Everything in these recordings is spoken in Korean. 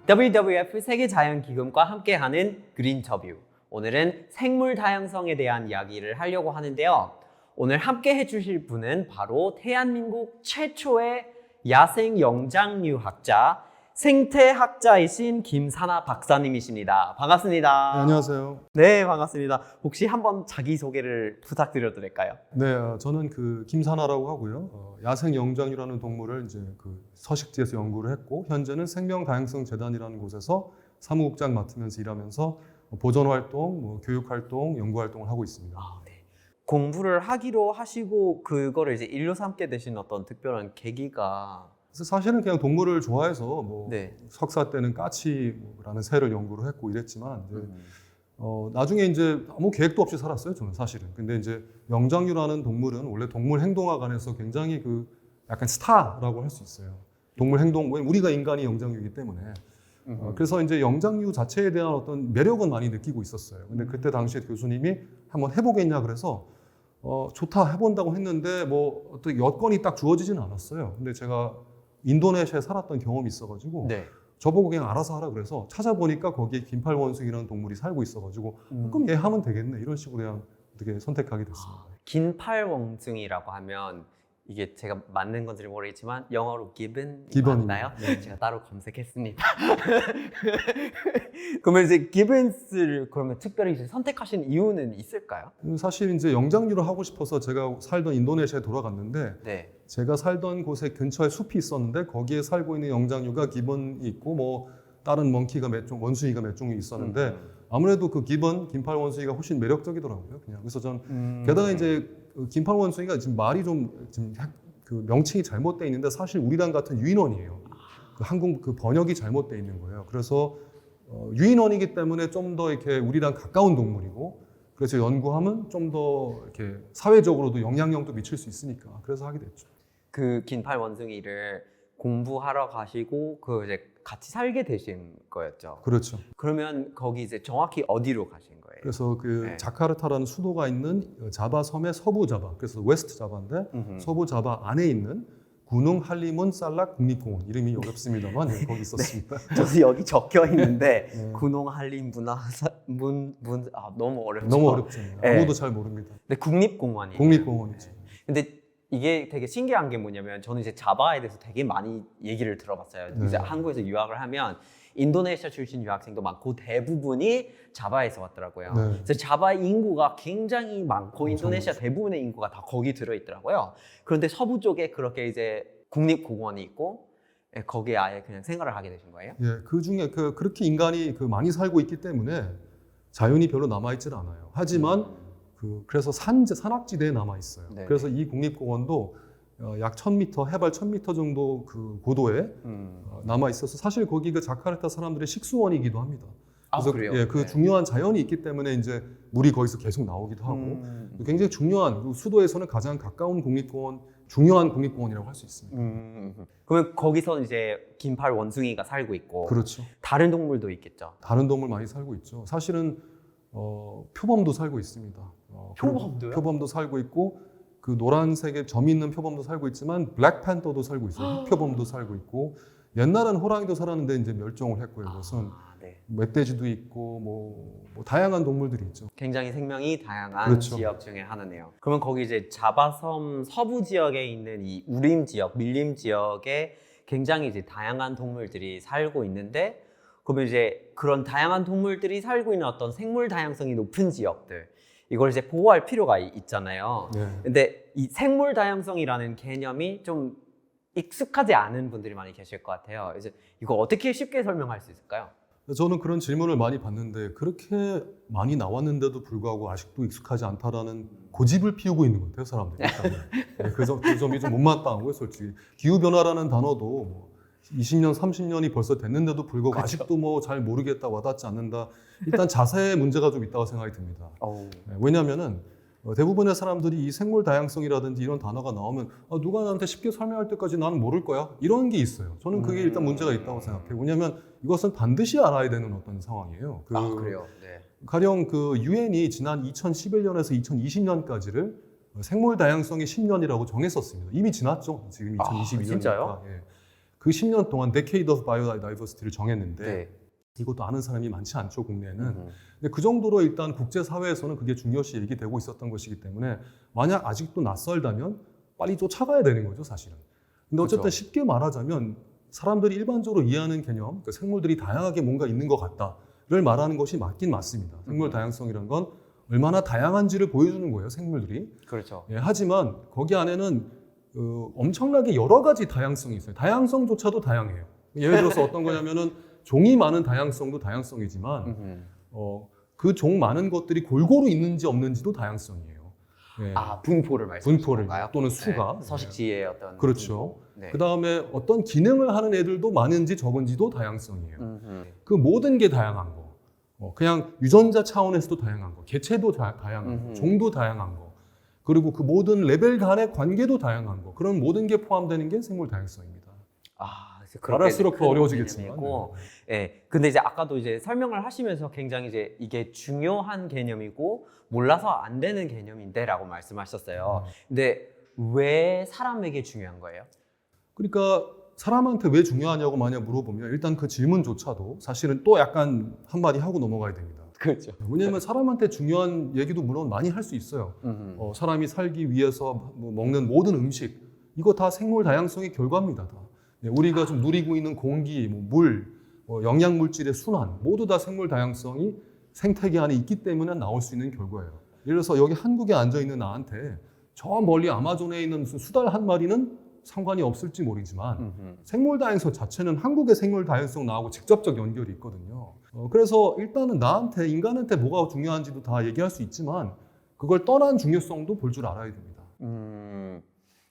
WWF 세계자연기금과 함께하는 그린터뷰. 오늘은 생물 다양성에 대한 이야기를 하려고 하는데요. 오늘 함께 해주실 분은 바로 대한민국 최초의 야생 영장류학자, 생태학자이신 김사나 박사님이십니다. 반갑습니다. 네, 안녕하세요. 네, 반갑습니다. 혹시 한번 자기소개를 부탁드려도 될까요? 네, 저는 김사나라고 하고요. 야생 영장류라는 동물을 이제 서식지에서 연구를 했고, 현재는 생명다양성재단이라는 곳에서 사무국장 맡으면서 일하면서 보존 활동, 교육 활동, 연구 활동을 하고 있습니다. 네. 공부를 하기로 하시고 그거를 이제 일로 삼게 되신 어떤 특별한 계기가? 그래서 사실은 그냥 동물을 좋아해서 네. 석사 때는 까치라는 새를 연구를 했고 이랬지만 이제 나중에 이제 아무 계획도 없이 살았어요, 저는 사실은. 근데 이제 영장류라는 동물은 원래 동물 행동학안에서 굉장히 약간 스타라고 할 수 있어요. 동물 행동, 우리가 인간이 영장류이기 때문에. 그래서 이제 영장류 자체에 대한 어떤 매력은 많이 느끼고 있었어요. 근데 그때 당시에 교수님이 한번 해보겠냐 그래서 좋다 해본다고 했는데 어떤 여건이 딱 주어지진 않았어요. 근데 제가 인도네시아에 살았던 경험이 있어가지고 네. 저보고 그냥 알아서 하라 그래서 찾아보니까 거기에 긴팔원숭이라는 동물이 살고 있어가지고 그럼 얘 하면 되겠네 이런 식으로 그냥 어떻게 선택하게 됐습니다. 긴팔원숭이라고 하면 이게 제가 맞는 건지 모르겠지만 영어로 gibbon 기본입니다. 맞나요? 네. 제가 따로 검색했습니다. 그러면 이제 gibbons를 그러면 특별히 이제 선택하신 이유는 있을까요? 사실 이제 영장류를 하고 싶어서 제가 살던 인도네시아에 돌아갔는데 네. 제가 살던 곳에 근처에 숲이 있었는데 거기에 살고 있는 영장류가 기본이 있고 다른 멍키가 원숭이가 몇 종이 있었는데 아무래도 긴팔 원숭이가 훨씬 매력적이더라고요. 그냥 그래서 전 게다가 이제 긴팔 원숭이가 지금 말이 지금 명칭이 잘못되어 있는데 사실 우리랑 같은 유인원이에요. 한국 번역이 잘못되어 있는 거예요. 그래서 유인원이기 때문에 좀 더 이렇게 우리랑 가까운 동물이고 그래서 연구하면 좀 더 이렇게 사회적으로도 영향력도 미칠 수 있으니까 그래서 하게 됐죠. 그 긴팔 원숭이를 공부하러 가시고 이제 같이 살게 되신 거였죠. 그렇죠. 그러면 거기 이제 정확히 어디로 가신 거예요? 그래서 네. 자카르타라는 수도가 있는 자바 섬의 서부 자바, 그래서 웨스트 자바인데 서부 자바 안에 있는 구농 할리문 살락 국립공원 이름이 어렵습니다만 거기 있었습니다. 저도 여기 적혀 있는데 네. 군홍 한림 너무 어렵죠. 너무 어렵죠. 네. 아무도 잘 모릅니다. 근데 국립공원이에요. 국립공원이죠. 근데 이게 되게 신기한 게 뭐냐면 저는 이제 자바에 대해서 되게 많이 얘기를 들어봤어요. 네. 이제 한국에서 유학을 하면 인도네시아 출신 유학생도 많고 대부분이 자바에서 왔더라고요. 네. 그래서 자바 인구가 굉장히 많고 엄청 인도네시아 많죠. 대부분의 인구가 다 거기 들어있더라고요. 그런데 서부 쪽에 그렇게 이제 국립공원이 있고 거기에 아예 그냥 생활을 하게 되신 거예요? 예, 그 중에 그렇게 인간이 많이 살고 있기 때문에 자연이 별로 남아있질 않아요. 하지만 그래서 산악지대에 남아 있어요. 네. 그래서 이 국립공원도 약 1000m, 해발 1000m 정도 고도에 남아 있어서 사실 거기 자카르타 사람들의 식수원이기도 합니다. 그래서 그래요? 예, 네. 중요한 자연이 있기 때문에 이제 물이 거기서 계속 나오기도 하고 굉장히 중요한 수도에서는 가장 가까운 중요한 국립공원이라고 할 수 있습니다. 그러면 거기서 이제 긴팔 원숭이가 살고 있고 그렇죠. 다른 동물도 있겠죠? 다른 동물 많이 살고 있죠. 사실은 표범도 살고 있습니다. 표범도요? 표범도 살고 있고 노란색에 점 있는 표범도 살고 있지만 블랙팬더도 살고 있어요. 표범도 살고 있고 옛날에는 호랑이도 살았는데 이제 멸종을 했고요. 이것은 네. 멧돼지도 있고 뭐 다양한 동물들이 있죠. 굉장히 생명이 다양한 그렇죠. 지역 중에 하나네요. 그러면 거기 이제 자바섬 서부 지역에 있는 이 우림 지역, 밀림 지역에 굉장히 이제 다양한 동물들이 살고 있는데 그러면 이제 그런 다양한 동물들이 살고 있는 어떤 생물 다양성이 높은 지역들 이걸 이제 보호할 필요가 있잖아요. 네. 근데 이 생물 다양성이라는 개념이 좀 익숙하지 않은 분들이 많이 계실 것 같아요. 이제 이거 어떻게 쉽게 설명할 수 있을까요? 저는 그런 질문을 많이 받는데 그렇게 많이 나왔는데도 불구하고 아직도 익숙하지 않다라는 고집을 피우고 있는 것 같아요, 사람들이. 네, 그 점이 좀 못마땅하고요, 솔직히. 기후변화라는 단어도 20년, 30년이 벌써 됐는데도 불구하고 그쵸. 아직도 잘 모르겠다, 와닿지 않는다. 일단 자세에 문제가 좀 있다고 생각이 듭니다. 네, 왜냐하면은 대부분의 사람들이 이 생물 다양성이라든지 이런 단어가 나오면 누가 나한테 쉽게 설명할 때까지 나는 모를 거야 이런 게 있어요. 저는 그게 일단 문제가 있다고 생각해요. 왜냐하면 이것은 반드시 알아야 되는 어떤 상황이에요. 그래요? 네. 가령 유엔이 지난 2011년에서 2020년까지를 생물 다양성의 10년이라고 정했었습니다. 이미 지났죠. 지금 2022년이니까. 진짜요? 예. 그 10년 동안 Decade of Biodiversity를 정했는데 네. 이것도 아는 사람이 많지 않죠, 국내에는. 근데 그 정도로 일단 국제사회에서는 그게 중요시 얘기되고 있었던 것이기 때문에 만약 아직도 낯설다면 빨리 쫓아가야 되는 거죠, 사실은. 근데 어쨌든 그렇죠. 쉽게 말하자면 사람들이 일반적으로 이해하는 개념, 그 생물들이 다양하게 뭔가 있는 것 같다를 말하는 것이 맞긴 맞습니다. 생물 다양성이란 건 얼마나 다양한지를 보여주는 거예요, 생물들이. 그렇죠. 예, 하지만 거기 안에는 엄청나게 여러 가지 다양성이 있어요. 다양성조차도 다양해요. 예를 들어서 어떤 거냐면은 종이 많은 다양성도 다양성이지만 그 종 많은 것들이 골고루 있는지 없는지도 다양성이에요. 예. 아, 분포를 말씀하시는 분포를 건가요? 또는 수가. 네. 서식지의 어떤 그렇죠. 분포. 네. 그 다음에 어떤 기능을 하는 애들도 많은지 적은지도 다양성이에요. 그 모든 게 다양한 거. 그냥 유전자 차원에서도 다양한 거, 개체도 다양한 거, 종도 다양한 거, 그리고 그 모든 레벨 간의 관계도 다양한 거, 그런 모든 게 포함되는 게 생물 다양성입니다. 아, 말할수록 더 큰 어려워지겠지만. 개념이고, 예. 근데 이제 아까도 이제 설명을 하시면서 굉장히 이제 이게 중요한 개념이고 몰라서 안 되는 개념인데라고 말씀하셨어요. 근데 왜 사람에게 중요한 거예요? 그러니까 사람한테 왜 중요하냐고 만약 물어보면 일단 그 질문조차도 사실은 또 약간 한마디 하고 넘어가야 됩니다. 그렇죠. 왜냐하면 사람한테 중요한 얘기도 물론 많이 할 수 있어요. 사람이 살기 위해서 먹는 모든 음식, 이거 다 생물 다양성의 결과입니다. 다. 네, 우리가 좀 누리고 있는 공기, 물, 영양물질의 순환, 모두 다 생물 다양성이 생태계 안에 있기 때문에 나올 수 있는 결과예요. 예를 들어서 여기 한국에 앉아있는 나한테 저 멀리 아마존에 있는 무슨 수달 한 마리는 상관이 없을지 모르지만 생물 다양성 자체는 한국의 생물 다양성 나하고 직접적 연결이 있거든요. 그래서 일단은 나한테, 인간한테 뭐가 중요한지도 다 얘기할 수 있지만 그걸 떠난 중요성도 볼 줄 알아야 됩니다.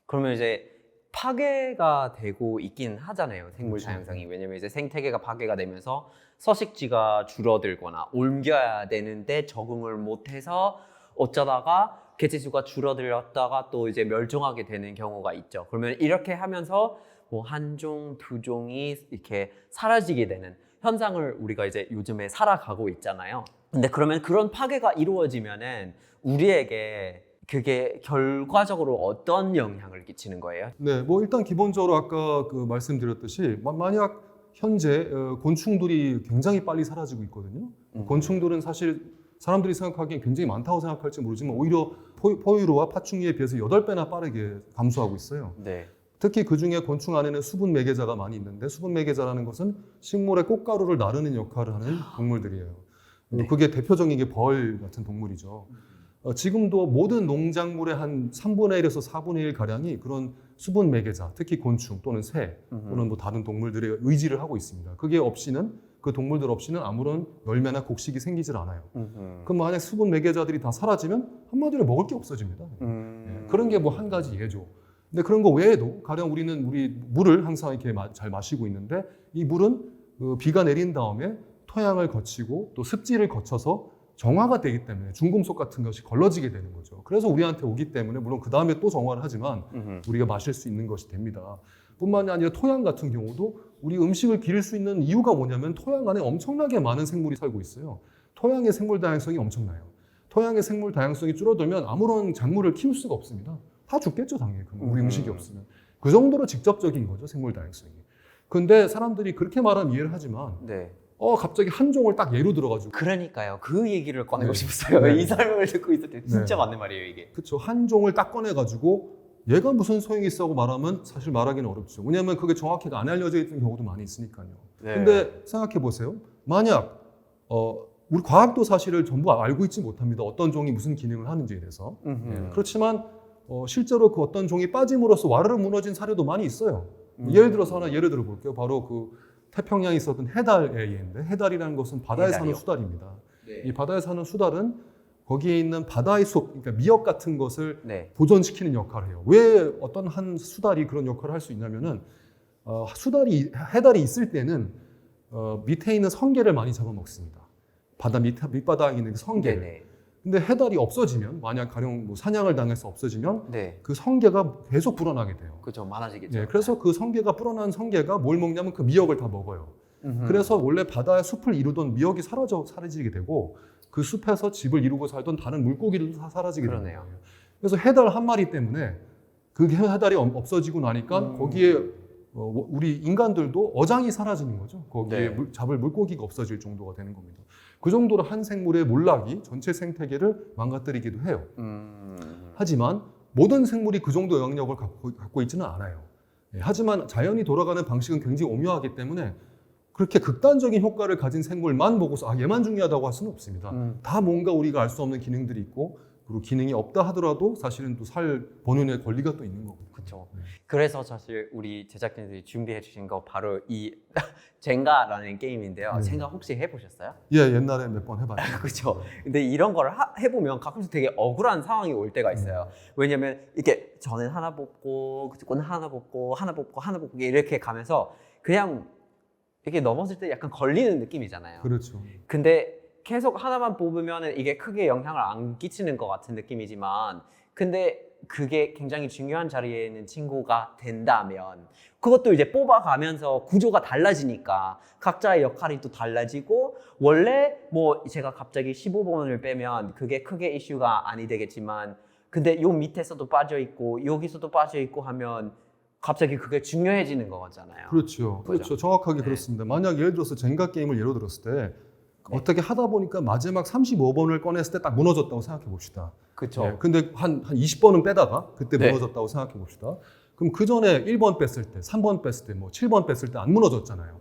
그러면 이제 파괴가 되고 있긴 하잖아요, 생물 다양성이. 왜냐면 이제 생태계가 파괴가 되면서 서식지가 줄어들거나 옮겨야 되는데 적응을 못해서 어쩌다가 개체 수가 줄어들었다가 또 이제 멸종하게 되는 경우가 있죠. 그러면 이렇게 하면서 뭐 한 종, 두 종이 이렇게 사라지게 되는 현상을 우리가 이제 요즘에 살아가고 있잖아요. 근데 그러면 그런 파괴가 이루어지면은 우리에게 그게 결과적으로 어떤 영향을 끼치는 거예요? 네, 뭐 일단 기본적으로 아까 그 말씀드렸듯이 만약 현재 곤충들이 굉장히 빨리 사라지고 있거든요. 곤충들은 사실 사람들이 생각하기엔 굉장히 많다고 생각할지 모르지만 오히려 포유류와 파충류에 비해서 8배나 빠르게 감소하고 있어요. 네. 특히 그 중에 곤충 안에는 수분 매개자가 많이 있는데 수분 매개자라는 것은 식물의 꽃가루를 나르는 역할을 하는 동물들이에요. 네. 그게 대표적인 게 벌 같은 동물이죠. 지금도 모든 농작물의 한 3분의 1에서 4분의 1 가량이 그런 수분 매개자, 특히 곤충 또는 새 또는 뭐 다른 동물들의 의지를 하고 있습니다. 그게 없이는, 그 동물들 없이는 아무런 열매나 곡식이 생기질 않아요. 그럼 만약 수분 매개자들이 다 사라지면 한마디로 먹을 게 없어집니다. 그런 게 뭐 한 가지 예죠. 근데 그런 거 외에도 가령 우리는 물을 항상 이렇게 잘 마시고 있는데 이 물은 비가 내린 다음에 토양을 거치고 또 습지를 거쳐서 정화가 되기 때문에 중금속 같은 것이 걸러지게 되는 거죠. 그래서 우리한테 오기 때문에 물론 그 다음에 또 정화를 하지만 우리가 마실 수 있는 것이 됩니다. 뿐만이 아니라 토양 같은 경우도 우리 음식을 기를 수 있는 이유가 뭐냐면 토양 안에 엄청나게 많은 생물이 살고 있어요. 토양의 생물 다양성이 엄청나요. 토양의 생물 다양성이 줄어들면 아무런 작물을 키울 수가 없습니다. 다 죽겠죠, 당연히. 우리 음식이 없으면. 그 정도로 직접적인 거죠, 생물 다양성이. 근데 사람들이 그렇게 말하면 이해를 하지만 네. 갑자기 한 종을 딱 예로 들어가지고 그러니까요. 그 얘기를 꺼내고 네. 싶었어요. 네. 이 설명을 듣고 있을 때 진짜 네. 맞는 말이에요, 이게. 그렇죠. 한 종을 딱 꺼내가지고 얘가 무슨 소용이 있다고 말하면 사실 말하기는 어렵죠. 왜냐하면 그게 정확히 안 알려져 있는 경우도 많이 있으니까요. 네. 근데 생각해 보세요. 만약 우리 과학도 사실을 전부 알고 있지 못합니다. 어떤 종이 무슨 기능을 하는지에 대해서. 네. 그렇지만 실제로 그 어떤 종이 빠짐으로써 와르르 무너진 사례도 많이 있어요. 예를 들어서 하나 예를 들어 볼게요. 바로 그 태평양에 있었던 해달의 예인데, 해달이라는 것은 바다에 해달이요? 사는 수달입니다. 네. 이 바다에 사는 수달은 거기에 있는 바다의 숲, 그러니까 미역 같은 것을 네. 보존시키는 역할을 해요. 왜 어떤 한 수달이 그런 역할을 할 수 있냐면은 해달이 있을 때는 밑에 있는 성게를 많이 잡아먹습니다. 바다 밑바닥에 있는 성게를. 네네. 근데 해달이 없어지면, 만약 가령 뭐 사냥을 당해서 없어지면 네. 그 성게가 계속 불어나게 돼요. 그렇죠. 많아지겠죠. 네, 그래서 그 성게가 불어난 성게가 뭘 먹냐면 그 미역을 다 먹어요. 그래서 원래 바다의 숲을 이루던 미역이 사라지게 되고 그 숲에서 집을 이루고 살던 다른 물고기들도 다 사라지게 되는 그러네요. 거예요. 그래서 해달 한 마리 때문에 그 해달이 없어지고 나니까 거기에 우리 인간들도 어장이 사라지는 거죠. 거기에 네. 잡을 물고기가 없어질 정도가 되는 겁니다. 그 정도로 한 생물의 몰락이 전체 생태계를 망가뜨리기도 해요. 하지만 모든 생물이 그 정도 영향력을 갖고 있지는 않아요. 하지만 자연이 돌아가는 방식은 굉장히 오묘하기 때문에 그렇게 극단적인 효과를 가진 생물만 보고서 얘만 중요하다고 할 수는 없습니다. 다 뭔가 우리가 알 수 없는 기능들이 있고 그리고 기능이 없다 하더라도 사실은 또 살 본연의 권리가 또 있는 거고. 그렇죠. 그래서 사실 우리 제작진들이 준비해 주신 거 바로 이 젠가라는 게임인데요. 젠가 혹시 해보셨어요? 예, 옛날에 몇 번 해봤죠. 그렇죠. 근데 이런 걸 해보면 가끔씩 되게 억울한 상황이 올 때가 있어요. 왜냐면 이렇게 저는 하나 뽑고 그쪽은 하나 뽑고 하나 뽑고 하나 뽑고 이렇게 가면서 그냥 이렇게 넘어질 때 약간 걸리는 느낌이잖아요. 그렇죠. 근데 계속 하나만 뽑으면 이게 크게 영향을 안 끼치는 것 같은 느낌이지만 근데 그게 굉장히 중요한 자리에 있는 친구가 된다면 그것도 이제 뽑아가면서 구조가 달라지니까 각자의 역할이 또 달라지고 원래 뭐 제가 갑자기 15번을 빼면 그게 크게 이슈가 아니 되겠지만 근데 요 밑에서도 빠져있고 여기서도 빠져있고 하면 갑자기 그게 중요해지는 거잖아요. 그렇죠. 그렇죠. 정확하게 네. 그렇습니다. 만약 예를 들어서 젠가 게임을 예로 들었을 때 네. 어떻게 하다 보니까 마지막 35번을 꺼냈을 때 딱 무너졌다고 생각해 봅시다. 그렇죠. 네, 근데 한 20번은 빼다가 그때 네. 무너졌다고 생각해 봅시다. 그럼 그 전에 1번 뺐을 때, 3번 뺐을 때, 뭐 7번 뺐을 때 안 무너졌잖아요.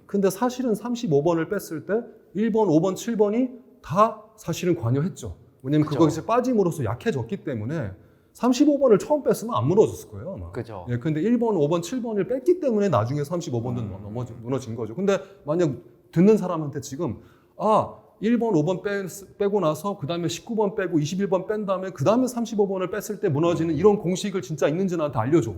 근데 사실은 35번을 뺐을 때 1번, 5번, 7번이 다 사실은 관여했죠. 왜냐면 그쵸. 그것이 빠짐으로써 약해졌기 때문에 35번을 처음 뺐으면 안 무너졌을 거예요, 아마. 그죠. 예, 근데 1번, 5번, 7번을 뺐기 때문에 나중에 35번도 무너진 거죠. 근데 만약 듣는 사람한테 지금 1번, 5번 빼고 나서 그 다음에 19번 빼고 21번 뺀 다음에 그 다음에 35번을 뺐을 때 무너지는 이런 공식을 진짜 있는지 나한테 알려줘.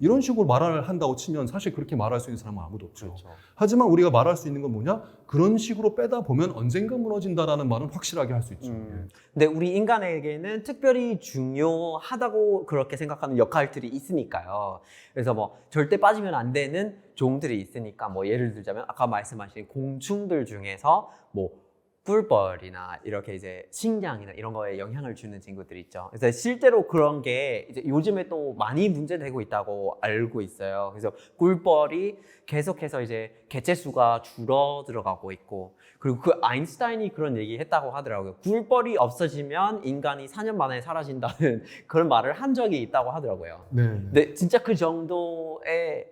이런 식으로 말을 한다고 치면 사실 그렇게 말할 수 있는 사람은 아무도 없죠. 그렇죠. 하지만 우리가 말할 수 있는 건 뭐냐? 그런 식으로 빼다 보면 언젠가 무너진다라는 말은 확실하게 할 수 있죠. 예. 근데 우리 인간에게는 특별히 중요하다고 그렇게 생각하는 역할들이 있으니까요. 그래서 뭐 절대 빠지면 안 되는 종들이 있으니까 뭐 예를 들자면 아까 말씀하신 공충들 중에서 뭐 꿀벌이나 이렇게 이제 식량이나 이런 거에 영향을 주는 친구들이 있죠. 그래서 실제로 그런 게 이제 요즘에 또 많이 문제되고 있다고 알고 있어요. 그래서 꿀벌이 계속해서 이제 개체수가 줄어들어가고 있고 그리고 그 아인슈타인이 그런 얘기 했다고 하더라고요. 꿀벌이 없어지면 인간이 4년 만에 사라진다는 그런 말을 한 적이 있다고 하더라고요. 네. 근데 진짜 그 정도의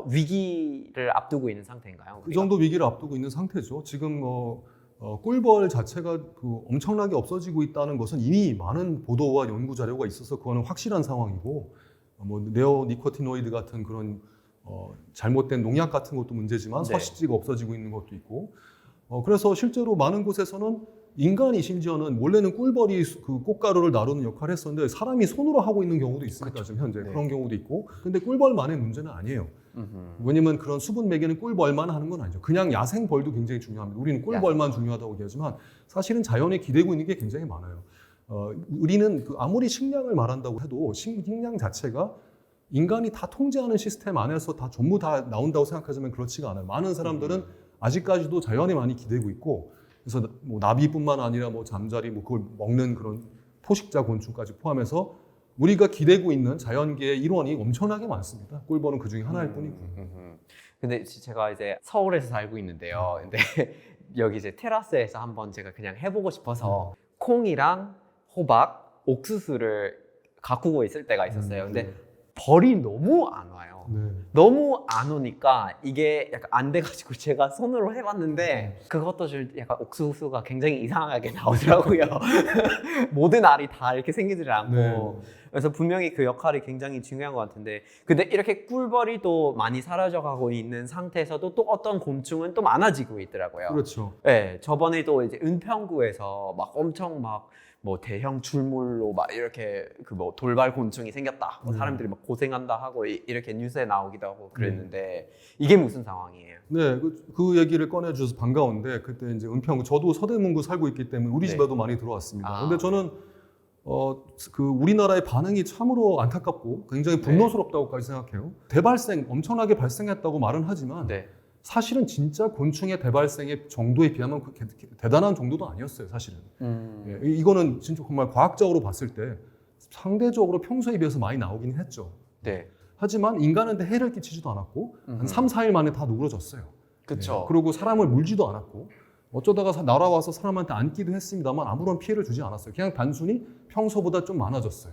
위기를 앞두고 있는 상태인가요? 그 정도 위기를 앞두고 있는 상태죠. 지금 꿀벌 자체가 엄청나게 없어지고 있다는 것은 이미 많은 보도와 연구 자료가 있어서 그거는 확실한 상황이고 뭐 네오니코티노이드 같은 그런 잘못된 농약 같은 것도 문제지만 네. 서식지가 없어지고 있는 것도 있고 그래서 실제로 많은 곳에서는 인간이 심지어는 원래는 꿀벌이 그 꽃가루를 나르는 역할을 했었는데 사람이 손으로 하고 있는 경우도 있으니까 그쵸. 지금 현재 네. 그런 경우도 있고 근데 꿀벌만의 문제는 아니에요. 왜냐면 그런 수분 매개는 꿀벌만 하는 건 아니죠. 그냥 야생벌도 굉장히 중요합니다. 우리는 꿀벌만 중요하다고 얘기하지만 사실은 자연에 기대고 있는 게 굉장히 많아요. 우리는 아무리 식량을 말한다고 해도 식량 자체가 인간이 다 통제하는 시스템 안에서 다 전부 다 나온다고 생각하지만 그렇지가 않아요. 많은 사람들은 아직까지도 자연에 많이 기대고 있고 그래서 뭐 나비뿐만 아니라 뭐 잠자리 뭐 그걸 먹는 그런 포식자 곤충까지 포함해서 우리가 기대고 있는 자연계의 일원이 엄청나게 많습니다. 꿀벌은 그 중에 하나일 뿐이고. 근데 제가 이제 서울에서 살고 있는데요. 근데 여기 이제 테라스에서 한번 제가 그냥 해보고 싶어서 콩이랑 호박, 옥수수를 가꾸고 있을 때가 있었어요. 근데 벌이 너무 안 와요. 네. 너무 안 오니까 이게 약간 안 돼가지고 제가 손으로 해봤는데 그것도 좀 약간 옥수수가 굉장히 이상하게 나오더라고요. 모든 알이 다 이렇게 생기질 않고 네. 그래서 분명히 그 역할이 굉장히 중요한 것 같은데 근데 이렇게 꿀벌이 또 많이 사라져가고 있는 상태에서도 또 어떤 곤충은 또 많아지고 있더라고요. 그렇죠. 네, 저번에도 이제 은평구에서 막 엄청 막 뭐 대형 줄물로 막 이렇게 그 뭐 돌발 곤충이 생겼다. 뭐 사람들이 막 고생한다 하고 이렇게 뉴스에 나오기도 하고 그랬는데 이게 무슨 상황이에요? 네, 그 얘기를 꺼내주셔서 반가운데 그때 이제 은평구 저도 서대문구 살고 있기 때문에 우리 네. 집에도 많이 들어왔습니다. 아, 근데 저는 그 우리나라의 반응이 참으로 안타깝고 굉장히 분노스럽다고까지 생각해요. 대발생 엄청나게 발생했다고 말은 하지만 네. 사실은 진짜 곤충의 대발생의 정도에 비하면 그렇게 대단한 정도도 아니었어요, 사실은. 예, 이거는 진짜 정말 과학적으로 봤을 때 상대적으로 평소에 비해서 많이 나오긴 했죠. 네. 하지만 인간한테 해를 끼치지도 않았고 한 3, 4일 만에 다 누그러졌어요. 그쵸. 그리고 사람을 물지도 않았고 어쩌다가 날아와서 사람한테 앉기도 했습니다만 아무런 피해를 주지 않았어요. 그냥 단순히 평소보다 좀 많아졌어요.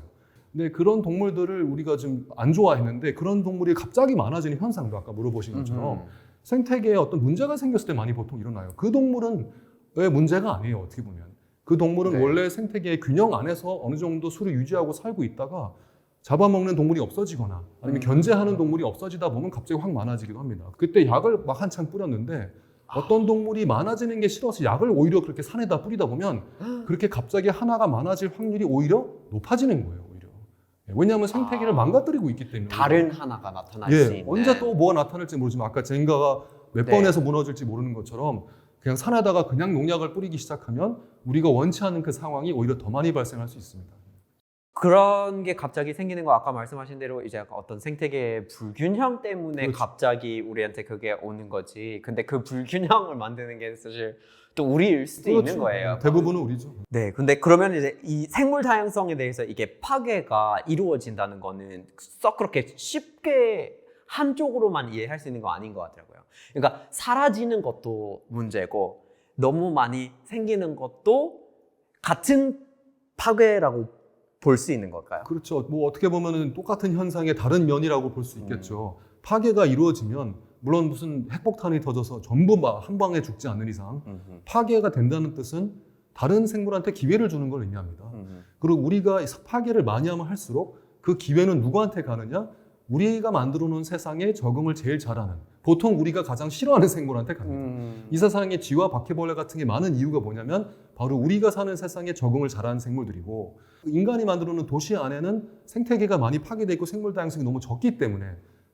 근데 그런 동물들을 우리가 좀 안 좋아했는데 그런 동물이 갑자기 많아지는 현상도 아까 물어보신 것처럼 생태계에 어떤 문제가 생겼을 때 많이 보통 일어나요. 그 동물은 왜 문제가 아니에요. 어떻게 보면. 그 동물은 네. 원래 생태계의 균형 안에서 어느 정도 수를 유지하고 살고 있다가 잡아먹는 동물이 없어지거나 아니면 견제하는 동물이 없어지다 보면 갑자기 확 많아지기도 합니다. 그때 약을 막 한창 뿌렸는데 어떤 동물이 많아지는 게 싫어서 약을 오히려 그렇게 산에다 뿌리다 보면 그렇게 갑자기 하나가 많아질 확률이 오히려 높아지는 거예요. 오히려. 왜냐하면 생태계를 망가뜨리고 있기 때문에. 다른 하나가 나타날 수 있는. 언제 또 뭐가 나타날지 모르지만 아까 젠가가 몇 네. 번에서 무너질지 모르는 것처럼 그냥 산에다가 그냥 농약을 뿌리기 시작하면 우리가 원치 않은 그 상황이 오히려 더 많이 발생할 수 있습니다. 그런 게 갑자기 생기는 거 아까 말씀하신 대로 이제 약간 어떤 생태계의 불균형 때문에 그렇죠. 갑자기 우리한테 그게 오는 거지. 근데 그 불균형을 만드는 게 사실 또 우리일 수도 그렇죠. 있는 거예요. 대부분은 우리죠. 네, 근데 그러면 이제 이 생물 다양성에 대해서 이게 파괴가 이루어진다는 거는 썩 그렇게 쉽게 한쪽으로만 이해할 수 있는 거 아닌 것 같더라고요. 그러니까 사라지는 것도 문제고 너무 많이 생기는 것도 같은 파괴라고 볼 수 있는 걸까요? 그렇죠. 뭐 어떻게 보면은 똑같은 현상의 다른 면이라고 볼 수 있겠죠. 파괴가 이루어지면 물론 무슨 핵폭탄이 터져서 전부 막 한 방에 죽지 않는 이상 파괴가 된다는 뜻은 다른 생물한테 기회를 주는 걸 의미합니다. 그리고 우리가 파괴를 많이 하면 할수록 그 기회는 누구한테 가느냐? 우리가 만들어 놓은 세상에 적응을 제일 잘하는 보통 우리가 가장 싫어하는 생물한테 갑니다. 이 세상에 쥐와 바퀴벌레 같은 게 많은 이유가 뭐냐면 바로 우리가 사는 세상에 적응을 잘하는 생물들이고 인간이 만들어 놓은 도시 안에는 생태계가 많이 파괴되어 있고 생물 다양성이 너무 적기 때문에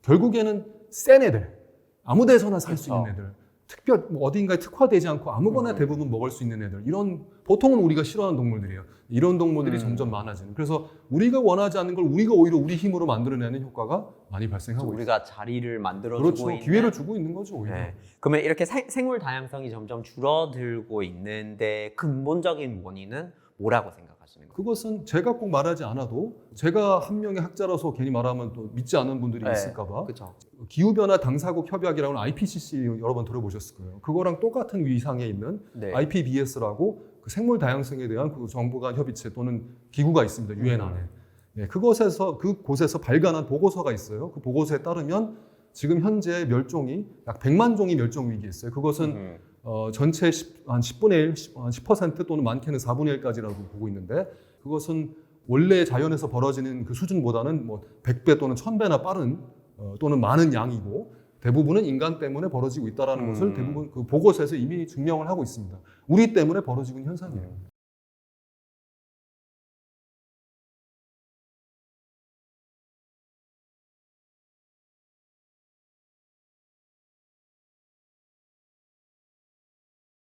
결국에는 센 애들, 아무 데서나 살 수 있는 애들, 특별 뭐 어딘가에 특화되지 않고 아무거나 대부분 먹을 수 있는 애들 이런 보통은 우리가 싫어하는 동물들이에요. 이런 동물들이 점점 많아지는. 그래서 우리가 원하지 않는 걸 우리가 오히려 우리 힘으로 만들어내는 효과가 많이 발생하고 있어요. 우리가 자리를 만들어주고 그렇죠. 있는 기회를 주고 있는 거죠. 오히려. 네. 그러면 이렇게 생물 다양성이 점점 줄어들고 있는데 근본적인 원인은 뭐라고 생각하시는 거예요? 그것은 제가 꼭 말하지 않아도 제가 한 명의 학자라서 괜히 말하면 또 믿지 않는 분들이 있을까 봐 그렇죠. 기후변화 당사국 협약이라는 IPCC 여러 번 들어보셨을 거예요. 그거랑 똑같은 위상에 있는 네. IPBS라고 그 생물 다양성에 대한 그 정부 간 협의체 또는 기구가 있습니다. 유엔 안에. 네, 그곳에서 발간한 보고서가 있어요. 그 보고서에 따르면 지금 현재 멸종이 약 100만 종이 멸종 위기에 있어요. 그것은 전체 한 10분의 1, 10% 또는 많게는 4분의 1까지라고 보고 있는데 그것은 원래 자연에서 벌어지는 그 수준보다는 뭐 100배 또는 1000배나 빠른 또는 많은 양이고 대부분은 인간 때문에 벌어지고 있다는 것을 대부분 그 보고서에서 이미 증명을 하고 있습니다. 우리 때문에 벌어지고 있는 현상이에요.